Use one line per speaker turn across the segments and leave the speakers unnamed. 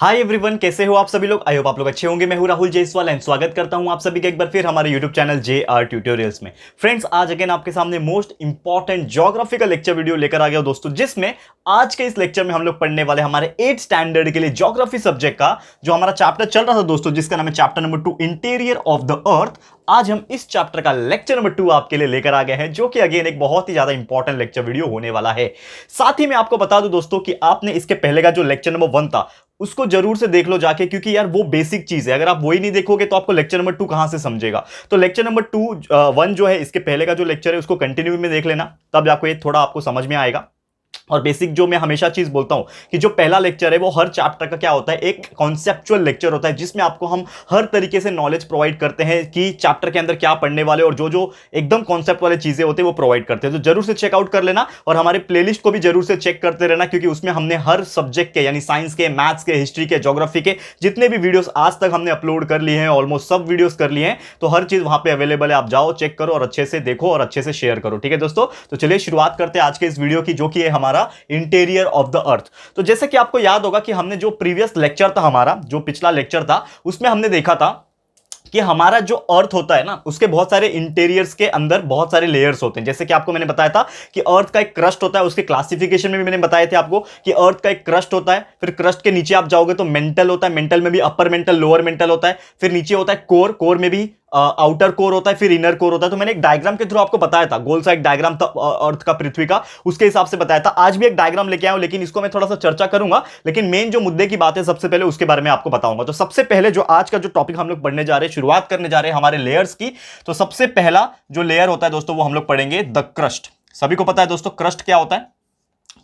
Hi everyone, कैसे हो आप सभी लोग। आई होप आप लोग अच्छे होंगे। मैं हूं राहुल जायसवाल एंड स्वागत करता हूं आप सभी का एक बार फिर हमारे यूट्यूब चैनल JR ट्यूटोरियल्स में। फ्रेंड्स, आज अगेन आपके सामने मोस्ट इंपॉर्टेंट ज्योग्राफी का लेक्चर वीडियो लेकर आ गया दोस्तों, जिसमें आज के इस लेक्चर में हम लोग पढ़ने वाले हमारे 8th स्टैंडर्ड के लिए ज्योग्राफी सब्जेक्ट का जो हमारा चैप्टर चल रहा था दोस्तों, जिसका नाम है chapter number 2 interior of the earth. आज हम इस चैप्टर का लेक्चर नंबर 2 आपके लिए लेकर आ गए हैं, जो कि अगेन एक बहुत ही ज्यादा इंपॉर्टेंट लेक्चर वीडियो होने वाला है। साथ ही मैं आपको बता दूं दोस्तों कि आपने इसके पहले का जो लेक्चर नंबर 1 था उसको जरूर से देख लो जाके, क्योंकि यार वो बेसिक चीज है। अगर आप वही नहीं देखोगे तो आपको लेक्चर नंबर 2 कहां से समझेगा। तो लेक्चर नंबर 1 जो है, इसके पहले का जो लेक्चर है उसको कंटिन्यू में देख लेना, तब जाको ये थोड़ा आपको समझ में आएगा। और बेसिक जो मैं हमेशा चीज बोलता हूं कि जो पहला लेक्चर है वो हर चैप्टर का क्या होता है, एक कॉन्सेप्चुअल लेक्चर होता है, जिसमें आपको हम हर तरीके से नॉलेज प्रोवाइड करते हैं कि चैप्टर के अंदर क्या पढ़ने वाले, और जो जो एकदम कॉन्सेप्ट वाले चीजें होते हैं वो प्रोवाइड करते हैं। तो जरूर से चेकआउट कर लेना और हमारे प्लेलिस्ट को भी जरूर से चेक करते रहना, क्योंकि उसमें हमने हर सब्जेक्ट के यानी साइंस के, मैथ्स के, हिस्ट्री के, ज्योग्राफी के जितने भी वीडियोस आज तक हमने अपलोड कर लिए हैं, ऑलमोस्ट सब वीडियोस कर लिए हैं। तो हर चीज वहां पे अवेलेबल है, आप जाओ चेक करो और अच्छे से देखो और अच्छे से शेयर करो। ठीक है दोस्तों, तो चलिए शुरुआत करते हैं आज के इस वीडियो की, जो कि है हमारा इंटीरियर ऑफ द अर्थ। तो जैसे कि आपको याद होगा कि हमने जो प्रीवियस लेक्चर था, हमारा जो पिछला लेक्चर था, उसमें हमने देखा था कि हमारा जो अर्थ होता है ना, उसके बहुत सारे इंटीरियर्स के अंदर बहुत सारे लेयर्स होते हैं। जैसे कि आपको मैंने बताया था कि अर्थ का एक क्रस्ट होता है, उसके क्लासिफिकेशन में भी मैंने बताए थे आपको कि अर्थ का एक क्रस्ट होता है, फिर क्रस्ट के नीचे आप जाओगे तो मेंटल होता है, मेंटल में भी अपर मेंटल, लोअर मेंटल होता है, फिर नीचे होता है कोर, कोर में भी आउटर कोर होता है, फिर इनर कोर होता है। तो मैंने एक डायग्राम के थ्रू आपको बताया था, गोल सा एक डायग्राम था अर्थ का, पृथ्वी का, उसके हिसाब से बताया था। आज भी एक डायग्राम लेके आया हूं, लेकिन इसको मैं थोड़ा सा चर्चा करूंगा, लेकिन मेन जो मुद्दे की बात है सबसे पहले उसके बारे में आपको बताऊंगा। तो सबसे पहले जो आज का जो टॉपिक हम लोग पढ़ने जा रहे हैं, शुरुआत करने जा रहे हैं हमारे लेयर्स की। तो सबसे पहला जो लेयर होता है दोस्तों, वो हम लोग पढ़ेंगे द क्रस्ट। सभी को पता है दोस्तों क्रस्ट क्या होता है,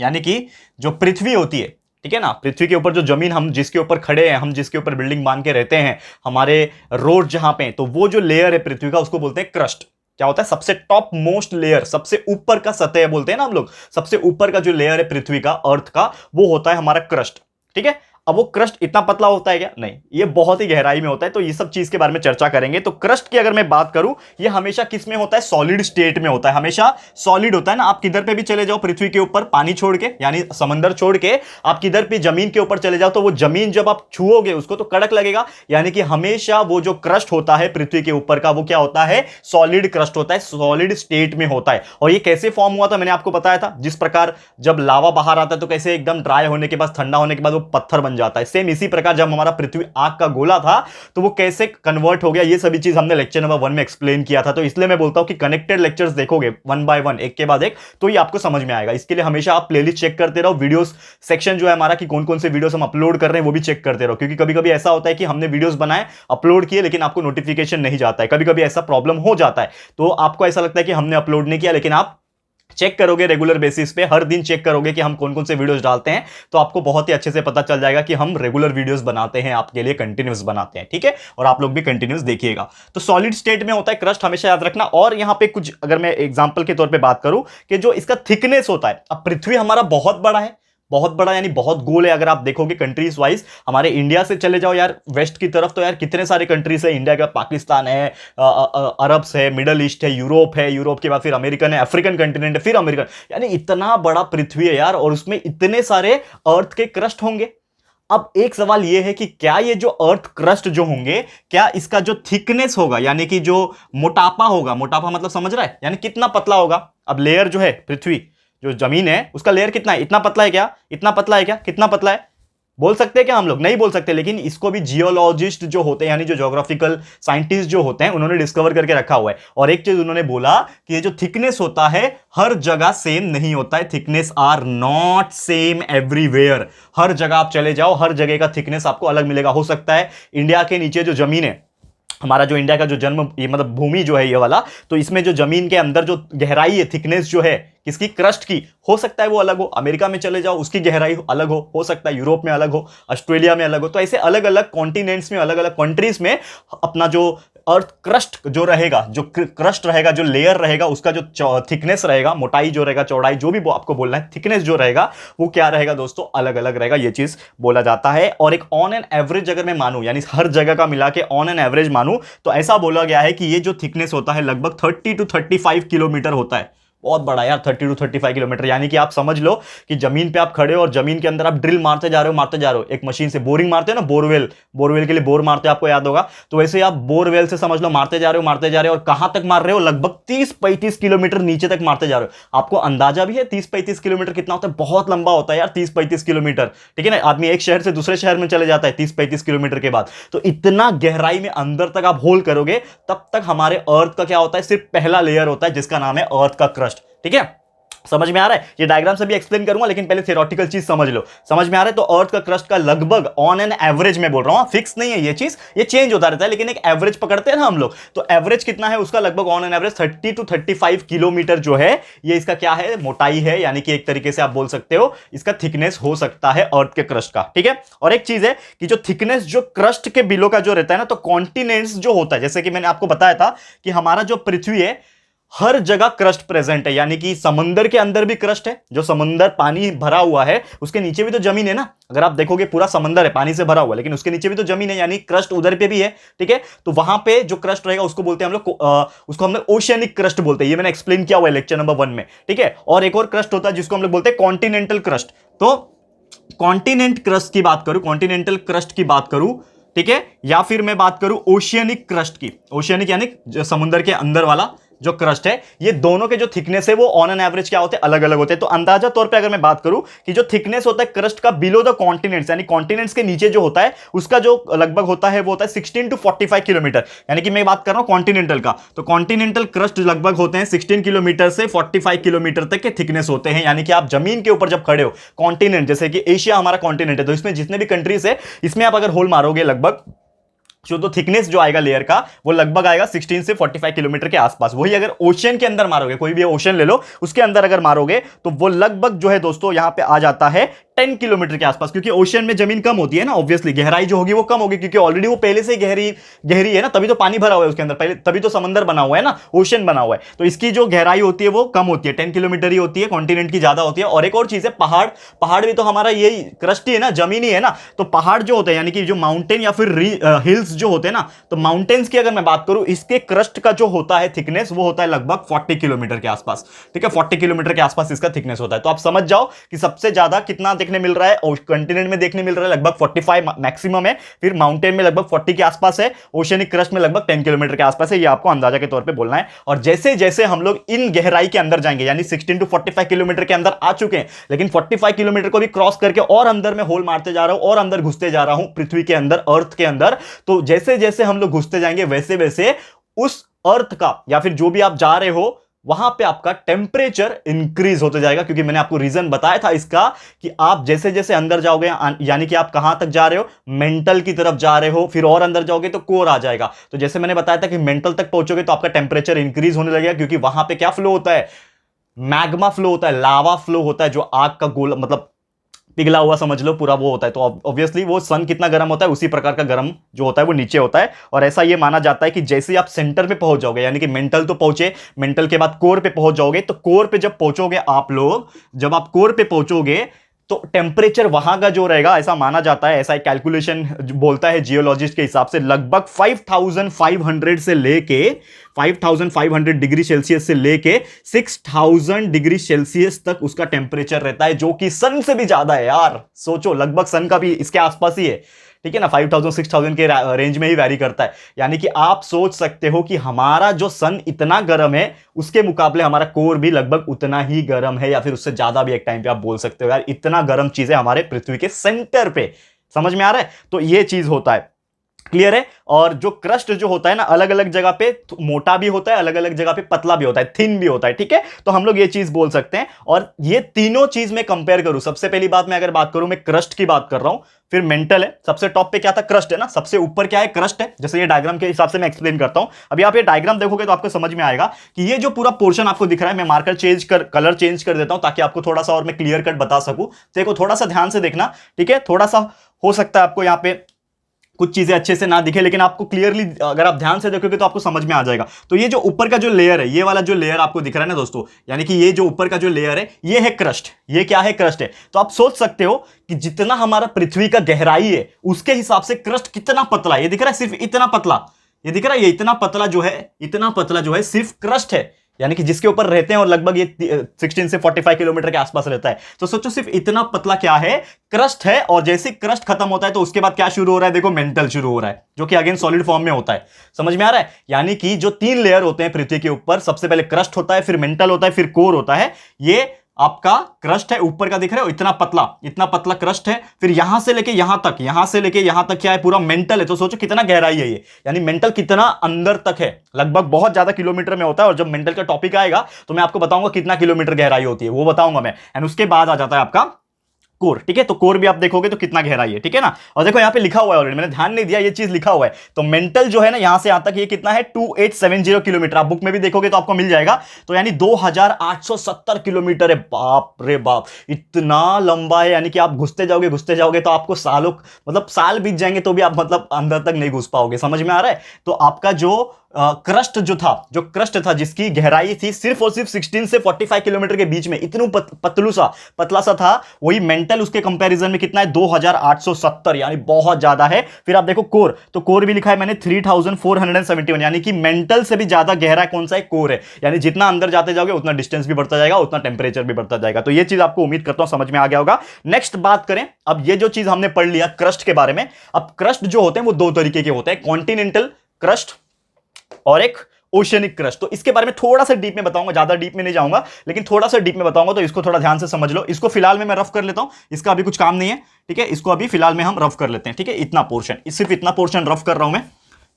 यानी कि जो पृथ्वी होती है, ठीक है ना, पृथ्वी के ऊपर जो जमीन, हम जिसके ऊपर खड़े हैं, हम जिसके ऊपर बिल्डिंग बांध के रहते हैं, हमारे रोड जहां पे, तो वो जो लेयर है पृथ्वी का, उसको बोलते हैं क्रस्ट। क्या होता है, सबसे टॉप मोस्ट लेयर, सबसे ऊपर का सतह बोलते हैं ना हम लोग, सबसे ऊपर का जो लेयर है पृथ्वी का, अर्थ का, वो होता है हमारा क्रस्ट। ठीक है, अब वो क्रस्ट इतना पतला होता है क्या? नहीं, ये बहुत ही गहराई में होता है। तो ये सब चीज के बारे में चर्चा करेंगे। तो क्रस्ट की अगर मैं बात करूं, ये हमेशा किस में होता है, सॉलिड स्टेट में होता है, हमेशा सॉलिड होता है ना। आप किधर पे भी चले जाओ पृथ्वी के ऊपर, पानी छोड़ के यानी समंदर छोड़ के, आप किधर पे जमीन के ऊपर चले जाओ, तो वो जमीन जब आप छुओगे उसको तो कड़क लगेगा। यानी कि हमेशा वो जो क्रस्ट होता है पृथ्वी के ऊपर का, वो क्या होता है, सॉलिड क्रस्ट होता है, सॉलिड स्टेट में होता है। और ये कैसे फॉर्म हुआ था, मैंने आपको बताया था, जिस प्रकार जब लावा बाहर आता है तो कैसे एकदम ड्राई होने के बाद, ठंडा होने के बाद वो पत्थर बन जाता है। सेम इसी प्रकार जब हमारा पृथ्वी आग का गोला था तो वो कैसे कन्वर्ट हो गया, ये सभी चीज हमने लेक्चर नंबर 1 में एक्सप्लेन किया था। तो इसलिए मैं बोलता हूं कि कनेक्टेड लेक्चर्स देखोगे 1 बाय 1, एक के बाद एक, तो ये आपको समझ में आएगा। इसके लिए हमेशा आप प्लेलिस्ट चेक करते रहो, वीडियोस सेक्शन जो है हमारा, कि कौन कौन से वीडियोस हम अपलोड कर रहे हैं वो भी चेक करते रहो, क्योंकि कभी कभी ऐसा होता है कि हमने वीडियोस बनाए, अपलोड किए, लेकिन आपको नोटिफिकेशन नहीं जाता है। कभी कभी ऐसा प्रॉब्लम हो जाता है, तो आपको ऐसा लगता है कि हमने अपलोड नहीं किया, लेकिन आप चेक करोगे रेगुलर बेसिस पे, हर दिन चेक करोगे कि हम कौन कौन से वीडियोस डालते हैं, तो आपको बहुत ही अच्छे से पता चल जाएगा कि हम रेगुलर वीडियोस बनाते हैं, आपके लिए कंटिन्यूस बनाते हैं। ठीक है, और आप लोग भी कंटिन्यूस देखिएगा। तो सॉलिड स्टेट में होता है क्रस्ट, हमेशा याद रखना। और यहां पे कुछ अगर मैं एग्जांपल के तौर पे बात करूं कि जो इसका थिकनेस होता है, अब पृथ्वी हमारा बहुत बड़ा है, बहुत बड़ा यानी बहुत गोल है। अगर आप देखोगे कंट्रीज वाइज, हमारे इंडिया से चले जाओ यार वेस्ट की तरफ, तो यार कितने सारे कंट्रीज है इंडिया के, पाकिस्तान है, अरब्स है, मिडल ईस्ट है, यूरोप के बाद फिर अमेरिकन है, अफ्रीकन कंटिनेंट है, फिर अमेरिकन, यानी इतना बड़ा पृथ्वी है यार, और उसमें इतने सारे अर्थ के क्रस्ट होंगे। अब एक सवाल यह है कि क्या ये जो अर्थ क्रस्ट जो होंगे, क्या इसका जो थिकनेस होगा, यानी कि जो मोटापा होगा, मोटापा मतलब समझ रहा है, यानी कितना पतला होगा। अब लेयर जो है पृथ्वी, जो जमीन है, उसका लेयर कितना है, इतना पतला है क्या, इतना पतला है क्या, कितना पतला है, बोल सकते हैं क्या हम लोग? नहीं बोल सकते, लेकिन इसको भी जियोलॉजिस्ट जो होते हैं, यानी जो ज्योग्राफिकल साइंटिस्ट जो होते हैं, उन्होंने डिस्कवर करके रखा हुआ है। और एक चीज उन्होंने बोला कि ये जो थिकनेस होता है हर जगह सेम नहीं होता है, thickness are not same everywhere. हर जगह आप चले जाओ, हर जगह का थिकनेस आपको अलग मिलेगा। हो सकता है इंडिया के नीचे जो जमीन है, हमारा जो इंडिया का जो जन्म, ये मतलब भूमि जो है ये वाला, तो इसमें जो जमीन के अंदर जो गहराई है, थिकनेस जो है किसकी, क्रस्ट की, हो सकता है वो अलग हो। अमेरिका में चले जाओ, उसकी गहराई अलग हो सकता है यूरोप में अलग हो, ऑस्ट्रेलिया में अलग हो। तो ऐसे अलग अलग कॉन्टिनेंट्स में, अलग अलग कंट्रीज में अपना जो अर्थ क्रस्ट जो रहेगा, जो क्रस्ट रहेगा, जो लेयर रहेगा, उसका जो थिकनेस रहेगा, मोटाई जो रहेगा, चौड़ाई जो भी आपको बोलना है, थिकनेस जो रहेगा वो क्या रहेगा दोस्तों, अलग अलग रहेगा। ये चीज बोला जाता है। और एक ऑन एन एवरेज अगर मैं मानूं, यानी हर जगह का मिला के ऑन एन एवरेज मानूं, तो ऐसा बोला गया है कि ये जो थिकनेस होता है लगभग 30 to 35 किलोमीटर होता है। बहुत बड़ा यार, 30 to 35 किलोमीटर। यानी कि आप समझ लो कि जमीन पे आप खड़े हो और जमीन के अंदर आप ड्रिल मारते जा रहे हो, एक मशीन से बोरिंग मारते हो ना, बोरवेल के लिए बोर मारते हो, आपको याद होगा। तो वैसे आप बोरवेल से समझ लो मारते जा रहे हो और कहां तक मार रहे हो, लगभग 30-35 किलोमीटर नीचे तक मारते जा रहे हो। आपको अंदाजा भी है 30-35 किलोमीटर कितना होता है? बहुत लंबा होता है यार 30-35 किलोमीटर, ठीक है ना। आदमी एक शहर से दूसरे शहर में चले जाता है 30-35 किलोमीटर के बाद। तो इतना गहराई में अंदर तक आप होल करोगे, तब तक हमारे अर्थ का क्या होता है, सिर्फ पहला लेयर होता है जिसका नाम है अर्थ का क्रस्ट, ठीक है। समझ में आ रहा है? ये डायग्राम से भी एक्सप्लेन करूंगा, लेकिन पहले थ्योरेटिकल चीज समझ लो। समझ में आ रहा है? तो अर्थ का क्रस्ट का लगभग ऑन एन एवरेज में बोल रहा हूं, फिक्स नहीं है ये चीज, ये चेंज होता रहता है, लेकिन एक एवरेज पकड़ते हैं ना हम लोग। तो एवरेज कितना है उसका? लगभग on an average 30 to 35 kilometre जो है, ये इसका क्या है, मोटाई है। यानी कि एक तरीके से आप बोल सकते हो इसका थिकनेस हो सकता है अर्थ के क्रस्ट का, ठीक है। और एक चीज है कि जो थिकनेस जो क्रस्ट के बिलो का जो रहता है ना, तो कॉन्टिनेंट्स जो होता है, जैसे कि मैंने आपको बताया था कि हमारा जो पृथ्वी है हर जगह क्रस्ट प्रेजेंट है। यानी कि समंदर के अंदर भी क्रस्ट है, जो समंदर पानी भरा हुआ है उसके नीचे भी तो जमीन है ना। अगर आप देखोगे पूरा समंदर है पानी से भरा हुआ, लेकिन उसके नीचे भी तो जमीन है, यानी क्रस्ट उधर पे भी है, ठीक है। तो वहां पे जो क्रस्ट रहेगा उसको बोलते हैं हम लोग, उसको हम लोग ओशियनिक क्रस्ट बोलते हैं। ये मैंने एक्सप्लेन किया हुआ है लेक्चर नंबर 1 में, ठीक है। और एक और क्रस्ट होता है जिसको हम लोग बोलते हैं कॉन्टिनेंटल क्रस्ट। तो कॉन्टिनेंट क्रस्ट की बात करूं, कॉन्टिनेंटल क्रस्ट की बात करूं, ठीक है, या फिर मैं बात करूं ओशियनिक क्रस्ट की। ओशियनिक यानी समुद्र के अंदर वाला जो क्रस्ट है, ये दोनों के जो थिकनेस है वो ऑन एन एवरेज क्या होते हैं, अलग अलग होते हैं। तो अंदाजा तौर पे अगर मैं बात करूं कि जो थिकनेस होता है क्रस्ट का बिलो द कॉन्टिनेंट्स, यानी कॉन्टिनेंट्स के नीचे जो होता है उसका जो लगभग होता है वो होता है 16 to 45 किलोमीटर। यानी कि मैं बात कर रहा हूं कॉन्टिनेंटल का, तो कॉन्टिनेंटल क्रस्ट लगभग होते हैं 16 किलोमीटर से 45 किलोमीटर तक के थिकनेस होते हैं। यानी कि आप जमीन के ऊपर जब खड़े हो, कॉन्टिनेंट जैसे कि एशिया हमारा कॉन्टिनेंट है, तो इसमें जितने भी कंट्रीज है इसमें आप अगर होल मारोगे, लगभग जो तो थिकनेस जो आएगा लेयर का वो लगभग आएगा 16 से 45 किलोमीटर के आसपास। वही अगर ओशन के अंदर मारोगे, कोई भी ओशन ले लो, उसके अंदर अगर मारोगे तो वो लगभग जो है दोस्तों यहां पे आ जाता है 10 किलोमीटर के आसपास। क्योंकि ओशन में जमीन कम होती है ना, ऑब्वियसली गहराई जो होगी वो कम होगी, क्योंकि ऑलरेडी वो पहले से गहरी है ना, तभी तो पानी भरा हुआ है उसके अंदर, पहले तभी तो समंदर बना हुआ है ना, ओशन बना हुआ है। तो इसकी जो गहराई होती है वो कम होती है, 10 किलोमीटर ही होती है, कॉन्टिनेंट की ज्यादा होती है। और एक और चीज है, पहाड़ भी तो हमारा यही क्रस्ट ही है ना, जमीन ही है ना। तो पहाड़ जो होते हैं, यानी कि जो माउंटेन या फिर हिल्स जो होते हैं ना, तो माउंटेन्स की अगर मैं बात करूं, इसके क्रस्ट का जो होता है थिकनेस वो होता है लगभग 40 किलोमीटर के आसपास, ठीक है। 40 किलोमीटर के आसपास इसका थिकनेस होता है। तो आप समझ जाओ कि सबसे ज्यादा कितना देखने मिल रहा है, कंटिनेंट में देखने मिल रहा है लगभग 45 मैक्सिमम है, फिर माउंटेन में लगभग 40 के आसपास है, ओशियनिक क्रस्ट में लगभग 10 किलोमीटर के आसपास है। ये आपको अंदाजा के तौर पे बोलना है। और जैसे जैसे हम लोग इन गहराई के अंदर जाएंगे, यानी 16 to 45 किलोमीटर के अंदर आ चुके हैं, लेकिन 45 किलोमीटर को भी क्रॉस करके और अंदर में होल मारते जा रहा हूं और अंदर घुसते जा रहा हूं पृथ्वी के अंदर, अर्थ के अंदर। तो जैसे जैसे हम लोग घुसते जाएंगे वैसे वैसे उस अर्थ का या फिर जो भी आप जा रहे हो वहां पे आपका टेम्परेचर इंक्रीज होते जाएगा। क्योंकि मैंने आपको रीजन बताया था इसका कि आप जैसे जैसे अंदर जाओगे, यानी कि आप कहां तक जा रहे हो, मेंटल की तरफ जा रहे हो, फिर और अंदर जाओगे तो कोर आ जाएगा। तो जैसे मैंने बताया था कि मेंटल तक पहुंचोगे तो आपका टेम्परेचर इंक्रीज होने लगेगा, क्योंकि वहां पे क्या फ्लो होता है, मैग्मा फ्लो होता है, लावा फ्लो होता है, जो आग का गोला मतलब पिघला हुआ समझ लो पूरा वो होता है। तो ऑब्वियसली वो सन कितना गर्म होता है उसी प्रकार का गर्म जो होता है वो नीचे होता है। और ऐसा ये माना जाता है कि जैसे आप सेंटर पे पहुंच जाओगे, यानी कि मेंटल तो पहुंचे, मेंटल के बाद कोर पे पहुंच जाओगे, तो कोर पे जब पहुंचोगे आप लोग, जब आप कोर पे पहुंचोगे तो टेम्परेचर वहां का जो रहेगा, ऐसा माना जाता है, ऐसा एक कैलकुलेशन बोलता है जियोलॉजिस्ट के हिसाब से, लगभग 5500 से लेके 5500 डिग्री सेल्सियस से लेके 6000 डिग्री सेल्सियस तक उसका टेम्परेचर रहता है, जो कि सन से भी ज्यादा है यार। सोचो, लगभग सन का भी इसके आसपास ही है, ठीक है ना। 5000 6000 के रेंज में ही वैरी करता है। यानी कि आप सोच सकते हो कि हमारा जो सन इतना गर्म है, उसके मुकाबले हमारा कोर भी लगभग उतना ही गर्म है, या फिर उससे ज्यादा भी एक टाइम पे आप बोल सकते हो यार। इतना गर्म चीज है हमारे पृथ्वी के सेंटर पे, समझ में आ रहा है? तो ये चीज होता है, क्लियर है। और जो क्रस्ट जो होता है ना, अलग अलग जगह पे मोटा भी होता है, अलग अलग जगह पे पतला भी होता है, थिन भी होता है, ठीक है। तो हम लोग ये चीज बोल सकते हैं। और ये तीनों चीज में कंपेयर करूं, सबसे पहली बात मैं अगर बात करूं, मैं क्रस्ट की बात कर रहा हूं, फिर मेंटल है, सबसे टॉप पे क्या था, क्रस्ट है ना, सबसे ऊपर क्या है, क्रस्ट है। जैसे ये डायग्राम के हिसाब से मैं एक्सप्लेन करता हूं। अभी आप ये डायग्राम देखोगे तो आपको समझ में आएगा कि ये जो पूरा पोर्शन आपको दिख रहा है, मैं मार्कर कलर चेंज कर देता हूं ताकि आपको थोड़ा सा और मैं क्लियर कट बता सकूं। देखो, थोड़ा सा ध्यान से देखना, ठीक है। थोड़ा सा हो सकता है आपको यहां पे कुछ चीजें अच्छे से ना दिखे, लेकिन आपको क्लियरली अगर आप ध्यान से देखोगे तो आपको समझ में आ जाएगा। तो ये जो ऊपर का जो लेयर है, ये वाला जो लेयर आपको दिख रहा है ना दोस्तों, यानी कि ये जो ऊपर का जो लेयर है, ये है क्रस्ट। ये क्या है, क्रस्ट है। तो आप सोच सकते हो कि जितना हमारा पृथ्वी का गहराई है उसके हिसाब से क्रस्ट कितना पतला है। ये दिख रहा है, सिर्फ इतना पतला, ये दिख रहा है, ये इतना पतला जो है, इतना पतला जो है सिर्फ क्रस्ट है। यानी कि जिसके ऊपर रहते हैं और लगभग ये 16 से 45 किलोमीटर के आसपास रहता है। तो सोचो सिर्फ इतना पतला क्या है, क्रस्ट है। और जैसे क्रस्ट खत्म होता है तो उसके बाद क्या शुरू हो रहा है, देखो मेंटल शुरू हो रहा है, जो कि अगेन सॉलिड फॉर्म में होता है। समझ में आ रहा है? यानी कि जो 3 लेयर होते हैं पृथ्वी के ऊपर, सबसे पहले क्रस्ट होता है, फिर मेंटल होता है, फिर कोर होता है। ये आपका क्रस्ट है, ऊपर का दिख रहा है, इतना पतला क्रस्ट है। फिर यहां से लेके यहां तक, यहां से लेके यहां तक क्या है, पूरा मेंटल है। तो सोचो कितना गहराई है ये, यानी मेंटल कितना अंदर तक है, लगभग बहुत ज्यादा किलोमीटर में होता है। और जब मेंटल का टॉपिक आएगा तो मैं आपको बताऊंगा कितना किलोमीटर गहराई होती है, वो बताऊंगा मैं। एंड उसके बाद आ जाता है आपका कोर। ठीक है, तो कोर भी आप देखोगे तो कितना गहराई है, ठीक है ना। और देखो यहां पे लिखा हुआ है ऑलरेडी, मैंने ध्यान नहीं दिया, ये चीज लिखा हुआ है। तो मेंटल जो है ना, यहां से यहां तक ये कितना है, 2870 किलोमीटर। आप बुक में भी देखोगे तो आपको मिल जाएगा। तो यानी 2870 किलोमीटर है। बाप रे बाप, इतना लंबा है। यानी कि आप घुसते जाओगे तो आपको सालों, मतलब साल बीत जाएंगे तो भी आप मतलब अंदर तक नहीं घुस पाओगे। समझ में आ रहा है? तो आपका जो क्रस्ट जो क्रस्ट था जिसकी गहराई थी सिर्फ और सिर्फ 16 से 45 किलोमीटर के बीच में, इतनू पतला सा था, वही मेंटल उसके कंपैरिजन में कितना है, 2870, यानी बहुत ज्यादा है। फिर आप देखो कोर, तो कोर भी लिखा है मैंने 3471, यानी कि मेंटल से भी ज्यादा गहरा कौन सा है, कोर है। यानी जितना अंदर जाते जाओगे उतना डिस्टेंस भी बढ़ता जाएगा, उतना टेम्परेचर भी बढ़ता जाएगा। तो ये चीज आपको उम्मीद करता हूं समझ में आ गया होगा। नेक्स्ट बात करें, अब ये जो चीज हमने पढ़ लिया क्रस्ट के बारे में। अब क्रस्ट जो होते हैं वो 2 तरीके के होते हैं, कॉन्टिनेंटल क्रस्ट और एक ओशियनिक क्रस्ट। तो इसके बारे में थोड़ा सा डीप में बताऊंगा, ज्यादा डीप में नहीं जाऊंगा, लेकिन थोड़ा सा डीप में बताऊंगा। तो इसको थोड़ा ध्यान से समझ लो। इसको फिलहाल में मैं रफ कर लेता हूं, इसका अभी कुछ काम नहीं है, ठीक है। इसको अभी फिलहाल में हम रफ कर लेते हैं, ठीक है। इतना पोर्शन, सिर्फ इतना पोर्शन रफ कर रहा हूं मैं,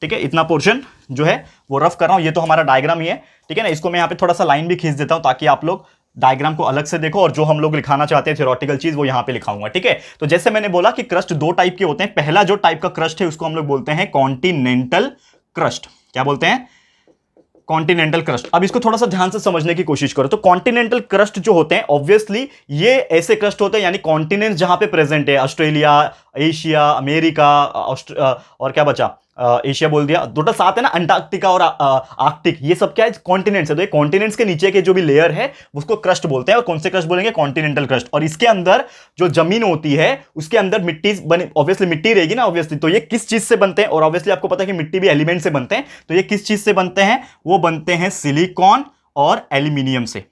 ठीक है। इतना पोर्शन जो है वो रफ कर रहा हूं। ये तो हमारा डायग्राम ही है, ठीक है ना। इसको मैं यहां पे थोड़ा सा लाइन भी खींच देता हूं ताकि आप लोग डायग्राम को अलग से देखो, और जो हम लोग लिखाना चाहते हैं थ्योरेटिकल चीज वो यहां पे लिखाऊंगा, ठीक है। तो जैसे मैंने बोला कि क्रस्ट 2 टाइप के होते हैं। पहला जो टाइप का क्रस्ट है उसको हम लोग बोलते हैं कॉन्टिनेंटल क्रस्ट। क्या बोलते हैं? Continental crust. अब इसको थोड़ा सा ध्यान से समझने की कोशिश करो। तो कॉन्टिनेंटल क्रस्ट जो होते हैं ऑब्वियसली ये ऐसे क्रस्ट होते हैं, यानी कॉन्टिनेंट्स जहां पे प्रेजेंट है, ऑस्ट्रेलिया, एशिया, अमेरिका, और क्या बचा, एशिया बोल दिया, टोटल 7 है ना, अंटार्कटिका और आर्कटिक, ये सब क्या है, कॉन्टिनेंट्स है। तो ये कॉन्टिनेंट्स के नीचे के जो भी लेयर है उसको क्रस्ट बोलते हैं। और कौन से क्रस्ट बोलेंगे? Continental crust. और इसके अंदर जो जमीन होती है उसके अंदर मिट्टी बने, ऑब्वियसली मिट्टी रहेगी ना, ऑब्वियसली। तो ये किस चीज से बनते हैं? और ऑब्वियसली आपको पता है कि मिट्टी भी एलिमेंट से बनते हैं। तो ये किस चीज से बनते हैं? वो बनते हैं सिलिकॉन और एल्यूमिनियम से।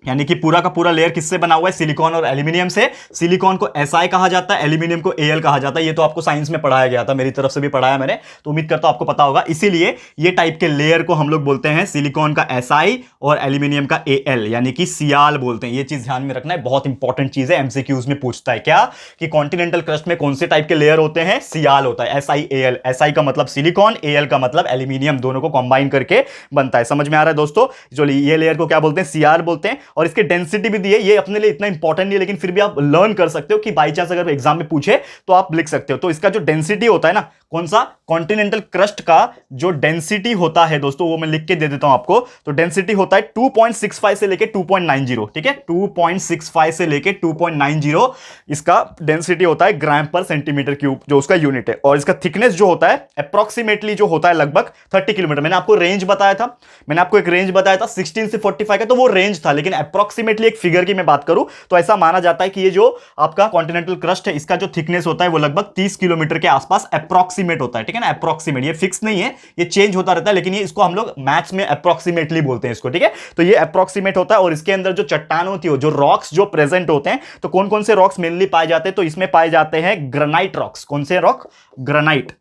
यानी कि पूरा का पूरा लेयर किससे बना हुआ है? सिलिकॉन और एल्यूमिनियम से। सिलिकॉन को Si कहा जाता है, एल्यूमिनियम को Al कहा जाता है। ये तो आपको साइंस में पढ़ाया गया था, मेरी तरफ से भी पढ़ाया मैंने, तो उम्मीद करता हूं आपको पता होगा। इसीलिए ये टाइप के लेयर को हम लोग बोलते हैं सिलिकॉन का Si और एल्यूमिनियम का Al, यानी कि सियाल बोलते हैं। ये चीज ध्यान में रखना है, बहुत इंपॉर्टेंट चीज है। एमसीक्यूज में पूछता है क्या कि कॉन्टिनेंटल क्रस्ट में कौन से टाइप के लेयर होते हैं? सियाल होता है, SiAl। Si का मतलब सिलिकॉन, Al का मतलब एल्यूमिनियम, दोनों को कंबाइन करके बनता है। समझ में आ रहा है दोस्तों? जो ये लेयर को क्या बोलते हैं? सियाल बोलते हैं। और इसके डेंसिटी भी दी है, ये अपने लिए इतना इंपॉर्टेंट नहीं है, लेकिन फिर भी आप लर्न कर सकते हो कि बाई चांस अगर एग्जाम में पूछे तो आप लिख सकते हो। तो इसका जो डेंसिटी होता है ना, कौन सा? कॉन्टिनेंटल क्रस्ट का जो डेंसिटी होता है दोस्तों, वो मैं लिख के दे देता हूं आपको। तो डेंसिटी होता है 2.65 से लेके 2.90, ठीक है। 2.65 से लेके 2.90 इसका डेंसिटी होता है ग्राम पर सेंटीमीटर क्यूब, जो उसका यूनिट है। और इसका थिकनेस जो होता है अप्रोक्सीमेटली जो होता है लगभग 30 किलोमीटर। मैंने आपको रेंज बताया था, मैंने आपको एक रेंज बताया था 16 से 45 का, तो वो रेंज था। लेकिन अप्रोक्सीमेटली एक फिगर की मैं बात करूं तो ऐसा माना जाता है कि ये जो आपका कॉन्टिनेंटल क्रस्ट है इसका जो थिकनेस होता है वो लगभग 30 किलोमीटर के आसपास अप्रोक्सीमेट होता है, ठीक है ना। अप्रोक्सीमेट, ये फिक्स नहीं है, ये चेंज होता रहता है, लेकिन ये इसको हम लोग मैथ्स में अप्रोक्सीमेटली बोलते हैं इसको, ठीक है। तो ये अप्रोक्सीमेट होता है। और इसके अंदर जो चट्टान होती है, जो रॉक्स जो प्रेजेंट होते हैं, तो कौन कौन से रॉक्स मेनली पाए जाते हैं? तो इसमें पाए जाते हैं ग्रेनाइट रॉक्स। कौन से रॉक? ग्रेनाइट।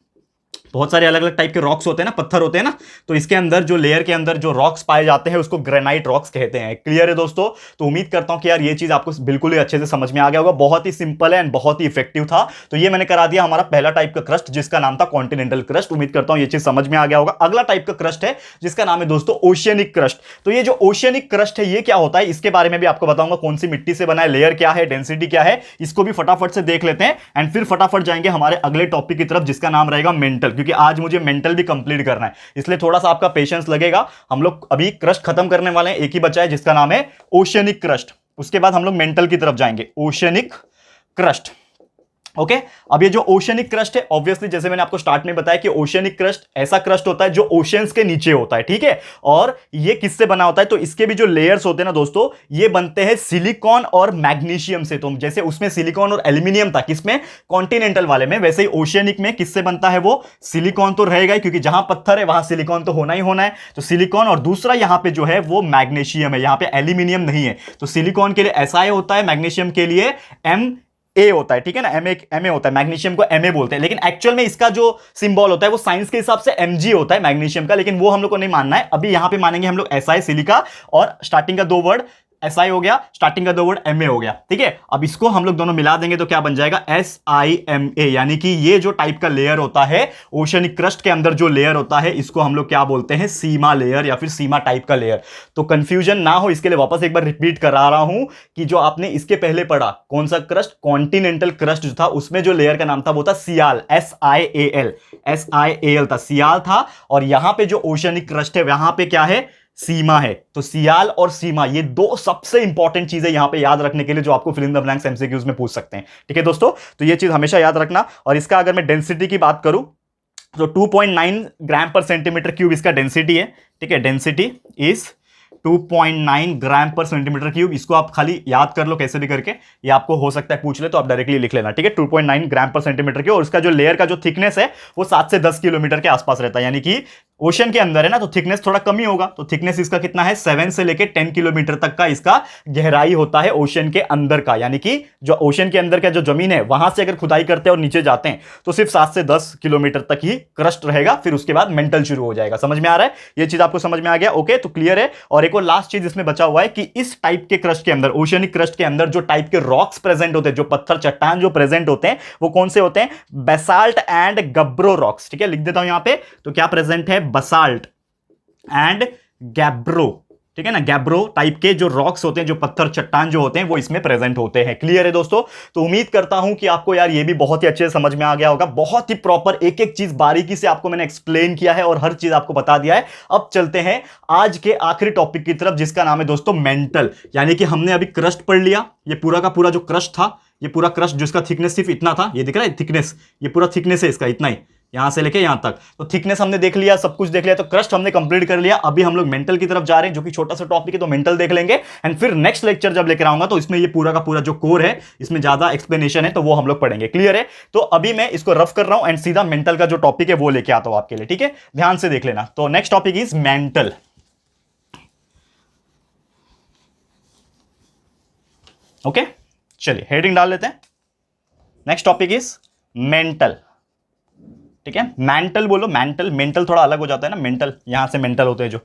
बहुत सारे अलग अलग टाइप के रॉक्स होते हैं ना, पत्थर होते हैं ना, तो इसके अंदर जो लेयर के अंदर जो रॉक्स पाए जाते हैं उसको ग्रेनाइट रॉक्स कहते हैं। क्लियर है दोस्तों? तो उम्मीद करता हूं कि यार ये चीज आपको बिल्कुल ही अच्छे से समझ में आ गया होगा। बहुत ही सिंपल है एंड बहुत ही इफेक्टिव था। तो ये मैंने करा दिया हमारा पहला टाइप का क्रस्ट, जिसका नाम था कॉन्टिनेंटल क्रस्ट। उम्मीद करता हूं ये चीज समझ में आ गया होगा। अगला टाइप का क्रस्ट है जिसका नाम है दोस्तों ओशियनिक क्रस्ट। तो ये जो ओशियनिक क्रस्ट है ये क्या होता है, इसके बारे में भी आपको बताऊंगा। कौन सी मिट्टी से बना है, लेयर क्या है, डेंसिटी क्या है, इसको भी फटाफट से देख लेते हैं एंड फिर फटाफट जाएंगे हमारे अगले टॉपिक की तरफ, जिसका नाम रहेगा मेंटल। क्योंकि आज मुझे मेंटल भी कंप्लीट करना है, इसलिए थोड़ा सा आपका पेशेंस लगेगा। हम लोग अभी क्रस्ट खत्म करने वाले हैं, एक ही बचा है जिसका नाम है ओशियनिक क्रस्ट। उसके बाद हम लोग मेंटल की तरफ जाएंगे, ओशियनिक क्रस्ट। ओके अब ये जो ओशियनिक क्रस्ट है, ऑब्वियसली जैसे मैंने आपको स्टार्ट में बताया कि ओशियनिक क्रस्ट ऐसा क्रस्ट होता है जो ओशियंस के नीचे होता है, ठीक है। और ये किससे बना होता है, तो इसके भी जो लेयर्स होते हैं ना दोस्तों, ये बनते हैं सिलिकॉन और मैग्नीशियम से। तो जैसे उसमें सिलिकॉन और एल्यूमिनियम था किसमें, कॉन्टिनेंटल वाले में, वैसे ही ओशियनिक में किससे बनता है, वो सिलिकॉन तो रहेगा ही, क्योंकि जहां पत्थर है वहां सिलिकॉन तो होना ही होना है, तो सिलिकॉन। और दूसरा यहां पे जो है वो मैग्नीशियम है, यहां पे एल्यूमिनियम नहीं है। तो सिलिकॉन के लिए Si होता है, मैग्नीशियम के लिए ए होता है, ठीक है ना, एम ए होता है, मैग्नीशियम को एम ए बोलते हैं। लेकिन एक्चुअल में इसका जो सिंबल होता है वो साइंस के हिसाब से Mg होता है मैग्नीशियम का, लेकिन वो हम लोग को नहीं मानना है। अभी यहां पे मानेंगे हम लोग Si सिलिका, और स्टार्टिंग का दो वर्ड Si हो गया, स्टार्टिंग का दो वर्ड Ma हो गया, ठीक है। अब इसको हम लोग दोनों मिला देंगे तो क्या बन जाएगा, SiMa, यानी कि ये जो टाइप का लेयर होता है ओशियनिक क्रस्ट के अंदर, जो लेयर होता है इसको हम लोग क्या बोलते हैं, सीमा लेयर या फिर सीमा टाइप का लेयर। तो कंफ्यूजन ना हो इसके लिए वापस एक बार रिपीट करा रहा हूं कि जो आपने इसके पहले पढ़ा कौन सा क्रस्ट, कॉन्टिनेंटल क्रस्ट जो था, उसमें जो लेयर का नाम था वो था सियाल, SIAL था, सियाल था। और यहां पे जो ओशियनिक क्रस्ट है वहां पे क्या है, सीमा है। तो सियाल और सीमा, ये दो सबसे इंपॉर्टेंट चीजें यहां पे याद रखने के लिए, जो आपको fill in the blanks MCQs में पूछ सकते हैं, ठीक है दोस्तों। तो ये चीज हमेशा याद रखना। और इसका अगर मैं डेंसिटी की बात करूं तो 2.9 ग्राम पर सेंटीमीटर क्यूब इसका डेंसिटी है, ठीक है। डेंसिटी इज 2.9 ग्राम पर सेंटीमीटर क्यूब। इसको आप खाली याद कर लो कैसे भी करके, ये आपको हो सकता है पूछ ले तो आप डायरेक्टली लिख लेना, ठीक है। 2.9 ग्राम पर सेंटीमीटर क्यूब। और उसका जो लेयर का जो थिकनेस है वो 7 से 10 किलोमीटर के आसपास रहता है, यानी कि ओशन के अंदर है ना, तो थिकनेस थोड़ा कम ही होगा। तो थिकनेस इसका कितना है, 7 से लेके 10 किलोमीटर तक का इसका गहराई होता है ओशन के अंदर का। यानी कि जो ओशन के अंदर का जो जमीन है वहां से अगर खुदाई करते हैं और नीचे जाते हैं तो सिर्फ 7 से 10 किलोमीटर तक ही क्रस्ट रहेगा, फिर उसके बाद मेंटल शुरू हो जाएगा। समझ में आ रहा है, ये चीज आपको समझ में आ गया, ओके। तो क्लियर है। और एक और लास्ट चीज इसमें बचा हुआ है कि इस टाइप के क्रस्ट के अंदर, ओशियनिक क्रस्ट के अंदर जो टाइप के रॉक्स प्रेजेंट होते हैं, जो पत्थर चट्टान जो प्रेजेंट होते हैं, वो कौन से होते हैं, बेसाल्ट एंड गब्रो रॉक्स, ठीक है। लिख देता हूं यहां पे, तो क्या प्रेजेंट है, बसाल्ट एंड गैब्रो, ठीक है ना। गैब्रो टाइप के जो रॉक्स होते हैं, जो पत्थर चट्टान जो होते हैं, वो इसमें प्रेजेंट होते हैं। क्लियर है दोस्तों। तो उम्मीद करता हूं कि आपको यार ये भी बहुत ही अच्छे से समझ में आ गया होगा। बहुत ही प्रॉपर एक एक चीज बारीकी से आपको मैंने एक्सप्लेन किया है और हर चीज आपको बता दिया है। अब चलते हैं आज के आखिरी टॉपिक की तरफ, जिसका नाम है दोस्तों मेंटल। यानी कि हमने अभी क्रस्ट पढ़ लिया, ये पूरा का पूरा जो क्रस्ट था, ये पूरा क्रस्ट जिसका थिकनेस सिर्फ इतना था, ये दिख रहा है थिकनेस, ये पूरा थिकनेस है इसका, इतना ही, यहां से लेके यहां तक। तो थिकनेस हमने देख लिया, सब कुछ देख लिया, तो क्रस्ट हमने कंप्लीट कर लिया। अभी हम लोग मेंटल की तरफ जा रहे हैं, जो कि छोटा सा टॉपिक है, तो मेंटल देख लेंगे। एंड फिर नेक्स्ट लेक्चर जब लेकर आऊंगा तो इसमें ये पूरा का पूरा जो कोर है, इसमें ज्यादा एक्सप्लेनेशन है, तो वो हम लोग पढ़ेंगे। क्लियर है। तो अभी मैं इसको रफ कर रहा हूं एंड सीधा मेंटल का जो टॉपिक है वो लेके आता हूं आपके लिए, ठीक है। ध्यान से देख लेना। तो next topic is mental. Okay, चलिए हेडिंग डाल लेते हैं। नेक्स्ट टॉपिक इज मेंटल, ठीक है। मेंटल बोलो, मेंटल, मेंटल थोड़ा अलग हो जाता है ना, मेंटल यहां से मेंटल होते हैं जो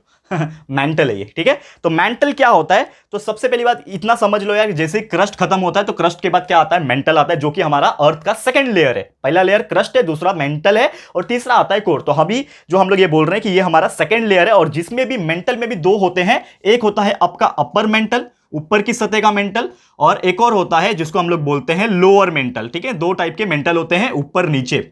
मेंटल है ये, ठीक है। तो मेंटल क्या होता है, तो सबसे पहली बात इतना समझ लो यार, जैसे क्रस्ट खत्म होता है तो क्रस्ट के बाद क्या आता है, मेंटल आता है, जो कि हमारा अर्थ का सेकंड लेयर है। पहला लेयर क्रस्ट है, दूसरा मेंटल है, और तीसरा आता है कोर। तो अभी जो हम लोग ये बोल रहे हैं कि ये हमारा सेकंड लेयर है, और जिसमें भी मेंटल में भी दो होते हैं। एक होता है आपका अपर मेंटल, ऊपर की सतह का मेंटल, और एक और होता है जिसको हम लोग बोलते हैं लोअर मेंटल, ठीक है। दो टाइप के मेंटल होते हैं, ऊपर नीचे,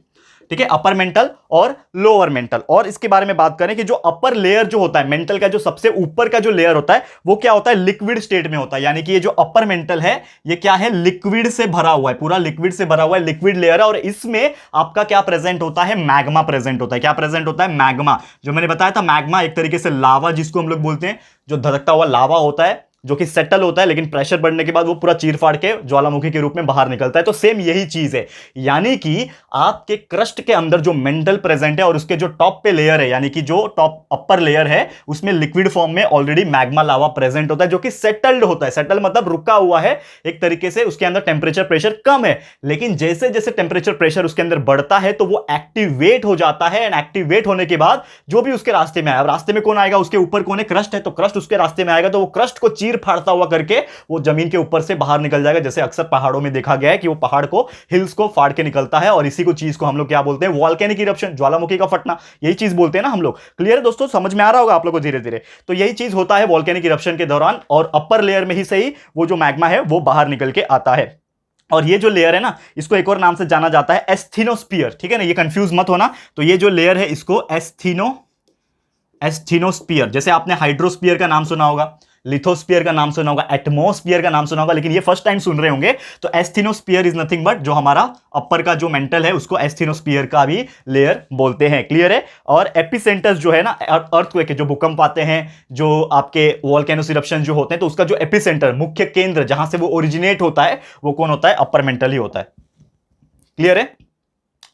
ठीक है, अपर मेंटल और लोअर मेंटल। और इसके बारे में बात करें कि जो अपर लेयर जो होता है मेंटल का, जो सबसे ऊपर का जो लेयर होता है, वो क्या होता है, लिक्विड स्टेट में होता है। यानी कि ये जो अपर मेंटल है ये क्या है, लिक्विड से भरा हुआ है, पूरा लिक्विड से भरा हुआ है, लिक्विड लेयर है। और इसमें आपका क्या प्रेजेंट होता है, मैग्मा प्रेजेंट होता है। क्या प्रेजेंट होता है, मैग्मा। जो मैंने बताया था, मैग्मा एक तरीके से लावा जिसको हम लोग बोलते हैं, जो धधकता हुआ लावा होता है, जो कि सेटल होता है, लेकिन प्रेशर बढ़ने के बाद वो पूरा चीर फाड़ के ज्वालामुखी के रूप में बाहर निकलता है। तो सेम यही चीज है, यानी कि आपके क्रस्ट के अंदर जो मेंटल प्रेजेंट है और उसके जो टॉप पे लेयर है, यानी कि जो टॉप अपर लेयर है, उसमें लिक्विड फॉर्म में ऑलरेडी मैग्मा लावा प्रेजेंट होता है, जो कि सेटल्ड होता है। सेटल मतलब रुका हुआ है एक तरीके से, उसके अंदर टेम्परेचर प्रेशर कम है। लेकिन जैसे जैसे टेम्परेचर प्रेशर उसके अंदर बढ़ता है तो वो एक्टिवेट हो जाता है, एंड एक्टिवेट होने के बाद जो भी उसके रास्ते में आया, रास्ते में कौन आएगा, उसके ऊपर कौन है, क्रस्ट है, तो क्रस्ट उसके रास्ते में आएगा, तो वो क्रस्ट को चीर फाड़ता हुआ करके वो जमीन के ऊपर से बाहर निकल जाएगा। जैसे अक्सर पहाड़ों में देखा गया है कि वो पहाड़ को, हिल्स को फाड़ के निकलता है, और इसी को चीज को हम लोग क्या बोलते हैं, वॉल्केनिक इरप्शन, ज्वालामुखी का फटना, यही चीज बोलते हैं ना हम लोग। क्लियर है दोस्तों, समझ में आ रहा होगा आप लोगों को धीरे धीरे। तो यही चीज होता है वॉल्केनिक इरप्शन के दौरान, और अपर लेयर में ही सही वो जो मैग्मा है वो बाहर निकल के आता है। और ये जो लेयर है ना, इसको एक और नाम से जाना जाता है एस्थेनोस्फीयर, ठीक है ना, ये कंफ्यूज मत होना। तो ये जो लेयर है इसको एस्थेनोस्फीयर, जैसे आपने हाइड्रोस्फीयर का नाम सुना होगा, लिथोस्फीयर का नाम सुना होगा, एटमॉस्फेयर का नाम सुना होगा, लेकिन ये फर्स्ट टाइम सुन रहे होंगे। तो एस्थेनोस्फीयर इज नथिंग बट जो हमारा अपर का जो मेंटल है उसको एस्थेनोस्फीयर का भी लेयर बोलते हैं। क्लियर है। और एपिसेंटर जो है ना अर्थक्वेक के जो भूकंप आते हैं, जो आपके वोल्केनोस इरप्शन जो होते हैं, तो उसका जो एपिसेंटर मुख्य केंद्र जहां से वो ओरिजिनेट होता है वो कौन होता है? अपर मेंटल ही होता है। क्लियर है।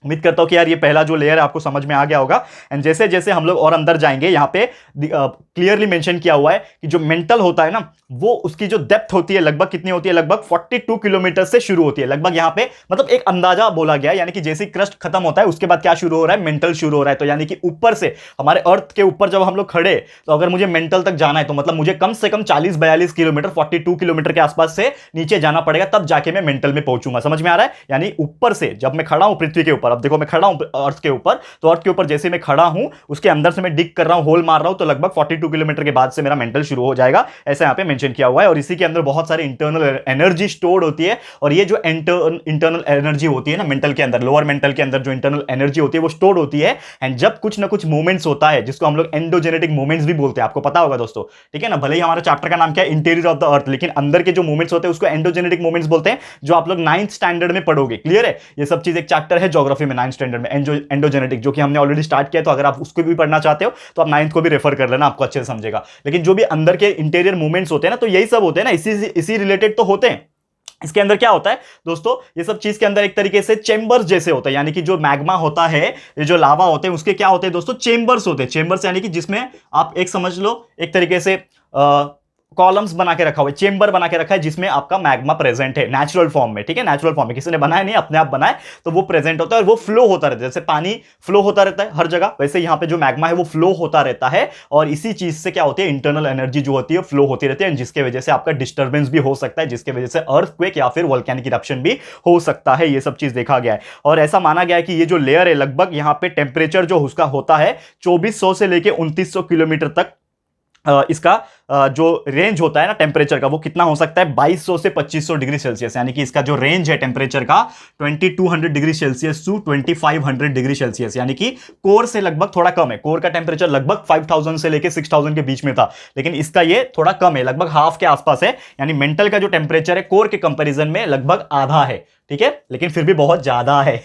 उम्मीद करता हूं कि यार ये पहला जो लेयर आपको समझ में आ गया होगा। एंड जैसे जैसे हम लोग और अंदर जाएंगे, यहां पे क्लियरली मेंशन किया हुआ है कि जो मेंटल होता है ना वो उसकी जो डेप्थ होती है लगभग कितनी होती है? लगभग 42 किलोमीटर से शुरू होती है। लगभग यहां पे मतलब एक अंदाजा बोला गया, यानी कि जैसे क्रस्ट खत्म होता है उसके बाद क्या शुरू हो रहा है? मेंटल शुरू हो रहा है। तो यानी कि ऊपर से हमारे अर्थ के ऊपर जब हम लोग खड़े, तो अगर मुझे मेंटल तक जाना है तो मतलब मुझे कम से कम 40-42 किलोमीटर 42 किलोमीटर के आसपास से नीचे जाना पड़ेगा, तब जाके मैं मेंटल में पहुंचूंगा। समझ में आ रहा है? यानी ऊपर से जब मैं खड़ा हूं पृथ्वी के ऊपर, अब देखो मैं खड़ा हूं अर्थ के ऊपर, तो अर्थ के ऊपर जैसे मैं खड़ा हूं उसके अंदर से मैं डिग कर रहा हूं, होल मार रहा हूं, तो लगभग 42 किलोमीटर के बाद से मेरा मेंटल शुरू हो जाएगा। ऐसा यहां पे मेंशन किया हुआ है। और इसी के अंदर बहुत सारी इंटरनल एनर्जी स्टोर्ड होती है। और ये जो इंटरनल एनर्जी होती है ना मेंटल के अंदर, लोअर मेंटल के अंदर जो इंटरनल एनर्जी होती है वो स्टोर्ड होती है। एंड जब कुछ ना कुछ मूवमेंट्स होता है जिसको हम लोग एंडोजेनेटिक मूवमेंट्स भी बोलते हैं, आपको पता होगा दोस्तों, ठीक है ना। भले ही हमारा चैप्टर का नाम क्या है? इंटीरियर ऑफ द अर्थ, लेकिन अंदर के जो मूवमेंट्स होते हैं उसको एंडोजेनेटिक मूवमेंट्स बोलते हैं, जो आप लोग 9th स्टैंडर्ड में पढ़ोगे। क्लियर है। ये सब चीज एक चैप्टर है ज्योग्राफी में 9th स्टैंडर्ड में, एंडोजेनेटिक, जो कि हमने ऑलरेडी स्टार्ट किया। तो अगर आप उसको भी पढ़ना चाहते हो तो आप 9th को भी रेफर कर लेना, आपको अच्छे से समझेगा। लेकिन जो भी अंदर के इंटीरियर मूवमेंट्स होते हैं ना, तो यही सब होते हैं ना, इसी रिलेटेड तो होते हैं। इसके अंदर क्या होता है दोस्तों? ये सब चीज के अंदर एक तरीके से चेंबर्स जैसे होता है, यानी कि जो मैग्मा होता है, ये जो लावा होते हैं उसके क्या होते हैं दोस्तों? चेंबर्स होते हैं। चेंबर्स यानी कि जिसमें आप एक समझ लो एक तरीके से कॉलम्स बना के रखा हुआ है, चेंबर बना के रखा है, जिसमें आपका मैग्मा प्रेजेंट है नेचुरल फॉर्म में। ठीक है, नेचुरल फॉर्म में, किसी ने बनाया नहीं, अपने आप बनाए, तो वो प्रेजेंट होता है और वो फ्लो होता रहता है। जैसे पानी फ्लो होता रहता है हर जगह, वैसे यहां पे जो मैग्मा है वो फ्लो होता रहता है। और इसी चीज से क्या होती है? इंटरनल एनर्जी जो होती है फ्लो होती रहती है, जिसके वजह से आपका डिस्टर्बेंस भी हो सकता है, जिसके वजह से अर्थक्वेक या फिर वोल्केनिक इरप्शन भी हो सकता है। ये सब चीज देखा गया है। और ऐसा माना गया है कि ये जो लेयर है, लगभग यहां पे टेम्परेचर जो उसका होता है 2400 से लेके 2900 किलोमीटर तक इसका जो रेंज होता है ना टेम्परेचर का, वो कितना हो सकता है? 2200 से 2500 डिग्री सेल्सियस। यानी कि इसका जो रेंज है टेम्परेचर का 2200 degree Celsius to 2500 degree Celsius, यानी कि कोर से लगभग थोड़ा कम है। कोर का टेम्परेचर लगभग 5000 से लेके 6000 के बीच में था, लेकिन इसका ये थोड़ा कम है, लगभग हाफ के आसपास है। यानी मेंटल का जो टेम्परेचर है कोर के कंपेरिजन में लगभग आधा है। ठीक है, लेकिन फिर भी बहुत ज्यादा है।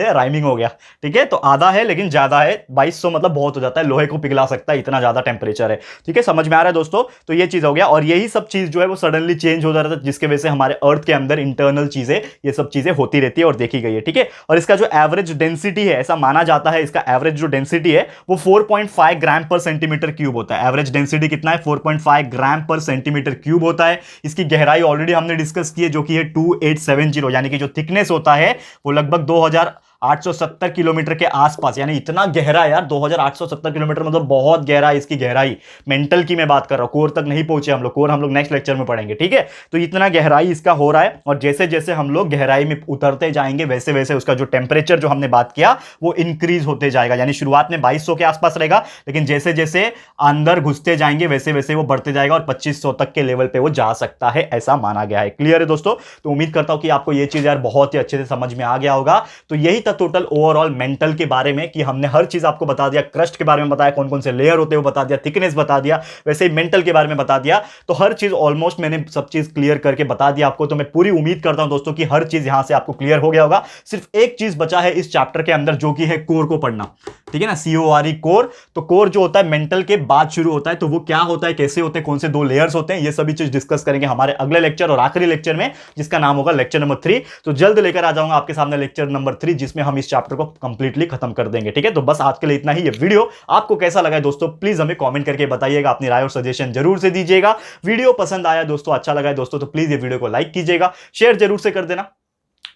राइमिंग हो गया। ठीक है, तो आधा है लेकिन ज्यादा है। 2200 मतलब बहुत हो जाता है, लोहे को पिघला सकता है, इतना ज्यादा टेम्परेचर है। ठीक है, समझ में आ रहा है दोस्तों? तो ये चीज हो गया। और यही सब चीज जो है वो सडनली चेंज हो जाता है, जिसके वजह से हमारे अर्थ के अंदर इंटरनल चीजें, ये सब चीजें होती रहती है और देखी गई है। ठीक है, और इसका जो एवरेज डेंसिटी है, ऐसा माना जाता है, इसका एवरेज जो डेंसिटी है वो 4.5 ग्राम पर सेंटीमीटर क्यूब होता है। एवरेज डेंसिटी कितना है? 4.5 ग्राम पर सेंटीमीटर क्यूब होता है। इसकी गहराई ऑलरेडी हमने डिस्कस की है, जो कि है 2870, यानी कि जो थिकनेस होता है वो लगभग 2870 किलोमीटर के आसपास। यानी इतना गहरा यार, 2870 किलोमीटर मतलब बहुत गहरा है इसकी गहराई। मेंटल की मैं बात कर रहा हूं, कोर तक नहीं पहुंचे हम लोग, कोर हम लोग नेक्स्ट लेक्चर में पढ़ेंगे। ठीक है, तो इतना गहराई इसका हो रहा है। और जैसे जैसे हम लोग गहराई में उतरते जाएंगे वैसे वैसे उसका जो टेम्परेचर जो हमने बात किया वो इंक्रीज होते जाएगा। यानी शुरुआत में 2200 के आसपास रहेगा, लेकिन जैसे जैसे अंदर घुसते जाएंगे वैसे वैसे वो बढ़ते जाएगा और 2500 तक के लेवल पे वो जा सकता है, ऐसा माना गया है। क्लियर है दोस्तों? तो उम्मीद करता हूं कि आपको ये चीज यार बहुत ही अच्छे से समझ में आ गया होगा। तो यही था टोटल ओवरऑल मेंटल के बारे में, कि हमने हर चीज आपको बता दिया। क्रस्ट के बारे में बताया, कौन कौन से लेयर होते हैं वो बता दिया, थिकनेस बता दिया, वैसे ही मेंटल के बारे में बता दिया। तो हर चीज ऑलमोस्ट मैंने सब चीज क्लियर करके बता दिया आपको। तो मैं पूरी उम्मीद करता हूं दोस्तों कि हर चीज यहां से आपको क्लियर हो गया होगा। सिर्फ एक चीज बचा है इस चैप्टर के अंदर, जो कि है कोर को पढ़ना। ठीक है ना, CORE कोर। तो कोर जो होता है मेंटल के बाद शुरू होता है, तो वो क्या होता है, कैसे होते हैं, कौन से 2 लेयर्स होते हैं, ये सभी चीज डिस्कस करेंगे हमारे अगले लेक्चर और आखिरी लेक्चर में, जिसका नाम होगा लेक्चर नंबर 3। तो जल्द लेकर आ जाऊंगा आपके सामने लेक्चर नंबर 3, जिसमें हम इस चैप्टर को कंप्लीटली खत्म कर देंगे। ठीक है, तो बस आज के लिए इतना ही। ये वीडियो आपको कैसा लगा है दोस्तों, प्लीज हमें कमेंट करके बताइएगा, अपनी राय और सजेशन जरूर से दीजिएगा। वीडियो पसंद आया दोस्तों, अच्छा लगा है दोस्तों, तो प्लीज ये वीडियो को लाइक कीजिएगा, शेयर जरूर से कर देना।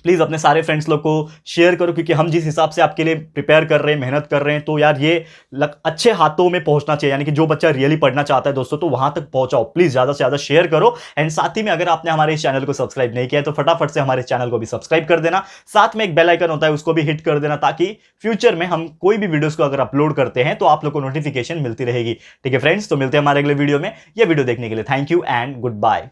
प्लीज अपने सारे फ्रेंड्स लोग को शेयर करो, क्योंकि हम जिस हिसाब से आपके लिए प्रिपेयर कर रहे हैं, मेहनत कर रहे हैं, तो यार ये अच्छे हाथों में पहुंचना चाहिए। यानी कि जो बच्चा रियली पढ़ना चाहता है दोस्तों, तो वहां तक पहुंचाओ। प्लीज ज्यादा से ज्यादा शेयर करो। एंड साथ ही में अगर आपने हमारे इस चैनल को सब्सक्राइब नहीं किया है तो फटाफट से हमारे चैनल को भी सब्सक्राइब कर देना। साथ में एक बेल आइकन होता है, उसको भी हिट कर देना, ताकि फ्यूचर में हम कोई भी वीडियोस को अगर अपलोड करते हैं तो आप लोग को नोटिफिकेशन मिलती रहेगी। ठीक है फ्रेंड्स, तो मिलते हैं हमारे अगले वीडियो में। यह वीडियो देखने के लिए thank you and good bye.